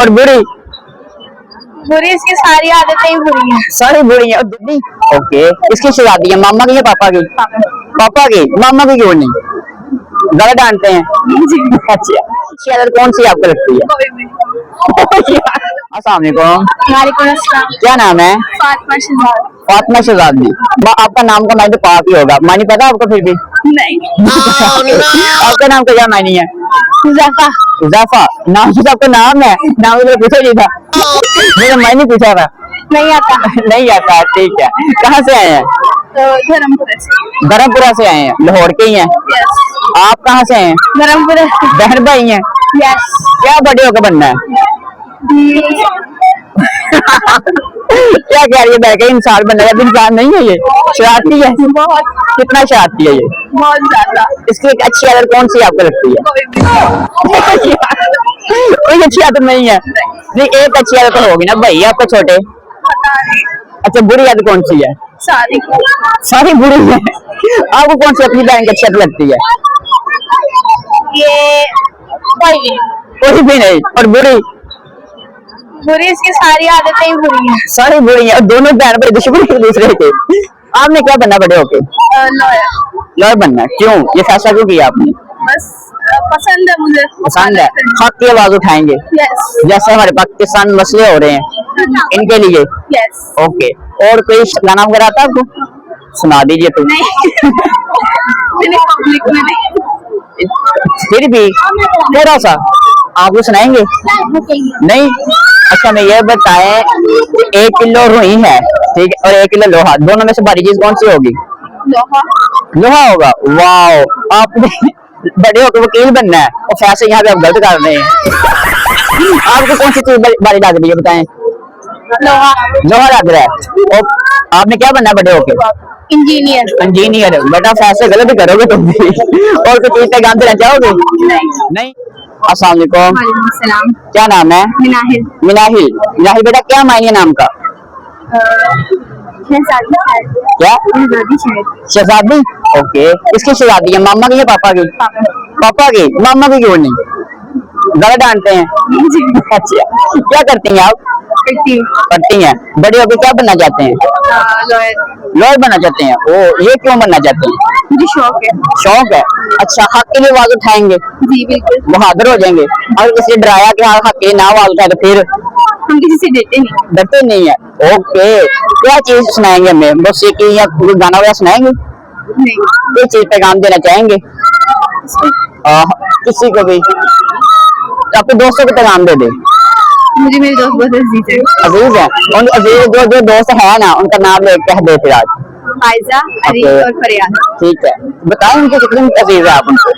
और बुरी? बुरी इसकी सारी आदतें ही बुरी हैं। सारी बुरी है। और दीदी? ओके, इसकी शादी है मामा की या पापा की? पापा की। मामा की क्यों नहीं? ज्यादा डांटते हैं? अच्छा, अच्छी आदत कौन सी आपको लगती है? कोई भी। अस्सलाम वालेकुम। वालेकुम अस्सलाम। क्या नाम है? फातिमा शहजाद। फातिमा शहजादी। आपका नाम का मायने तो पाक ही होगा, मानी पता आपको फिर भी? नहीं। आपका नाम का क्या मायने है? हुज़ैफा। हुज़ैफा। नाम तो आपका नाम है, नाम तो पूछा नहीं था। मेरा मायने पूछा था। नहीं आता। नहीं आता, ठीक है। कहाँ से आए हैं? तो धर्मपुरा से। धर्मपुरा से आए हैं, लाहौर के ही हैं? यस। आप कहाँ से हैं? धर्मपुरा से। बहन भाई हैं? यस। क्या बड़े होकर बनना है? क्या कह रही है बैठे? इंसान बनना है? अभी इंसान नहीं है ये, शरारती है। बहुत। कितना शरारती है ये? बहुत ज्यादा। इसकी एक अच्छी आदत कौन सी आपको लगती है? कोई भी। कोई अच्छी आदत नहीं है? नहीं, एक अच्छी आदत तो होगी ना भाई आपको छोटे। पता नहीं। अच्छा, बुरी आदत कौन सी है? सारी। सारी बुरी है। आपको कौन सी अपनी बहन की अच्छी आदत लगती है? ये कोई भी। कोई भी नहीं। और बुरी? बुरी इसकी सारी आदतें ही बुरी हैं। सारी बुरी है। और दोनों बहन भाई दुश्मन एक दूसरे के। आपने क्या बनना बड़े होके? लॉयर। लॉयर बनना? क्यों, ये फैसला क्यों किया आपने? बस पसंद है मुझे। पसंद है। हक की आवाज उठाएंगे यस। जैसे हमारे पाकिस्तान में मसले हो रहे हैं इनके लिए? यस। ओके। और कोई गाना वगैरह आता है आपको? सुना दीजिए तो। नहीं। पब्लिक में नहीं। फिर भी थोड़ा सा आपको सुनाएंगे? नहीं। अच्छा, मैं ये बताएं कि 1 किलो रुई है, ठीक है, और 1 किलो लोहा, दोनों में से भारी चीज कौन सी होगी? लोहा। लोहा होगा। वाह, आपने बड़े होकर वकील बनना है और फैसले यहाँ पे आप गलत कर रहे हैं। आपको कौन सी चीज भारी लग रही है बताएं? लोहा। लोहा लग रहा है। और आपने क्या बनना है बड़े होके? इंजीनियर। इंजीनियर। बेटा फैसले गलत ही करोगे तुम भी। और कोई चीज का काम देना चाहोगे? नहीं। अस्सलाम वालेकुम। वालेकुम अस्सलाम। क्या नाम है? मिनाहिल। मिनाहिल। मिनाहिल बेटा क्या मायने है नाम का? शहजादी शायद। क्या? शहजादी शायद। शहजादी। ओके, इसकी शहजादी है मामा की या पापा की? पापा की। मामा की क्यों नहीं? ज्यादा डांटते हैं? अच्छा, क्या करती हैं आप? पढ़ती हैं। बड़े होकर क्या बनना चाहते हैं? लॉयर। लॉयर बनना चाहते हैं? ओ, ये क्यों बनना चाहते हैं? मुझे शौक है। शौक है। अच्छा, हक के लिए आवाज उठाएंगे? जी बिल्कुल। बहादुर हो जाएंगे। अगर किसी ने डराया कि हाँ हक के लिए ना आवाज उठाए तो फिर? हम किसी से डरते नहीं। डरते नहीं है। ओके। क्या चीज सुनाएंगे हमें? मौसीकी या कोई गाना वगैरह सुनाएंगे? नहीं। कोई चीज पैगाम देना चाहेंगे किसी को भी? अपने दोस्तों को पैगाम दे दे। मुझे मेरे दोस्त बहुत अजीज है। अजीज है। उन अजीज जो दोस्त है ना उनका नाम ले कह दे फिर आज। फायजा, अरीफ और फरियाद। ठीक है, बताएं उनके कितने अजीज है आप उनसे?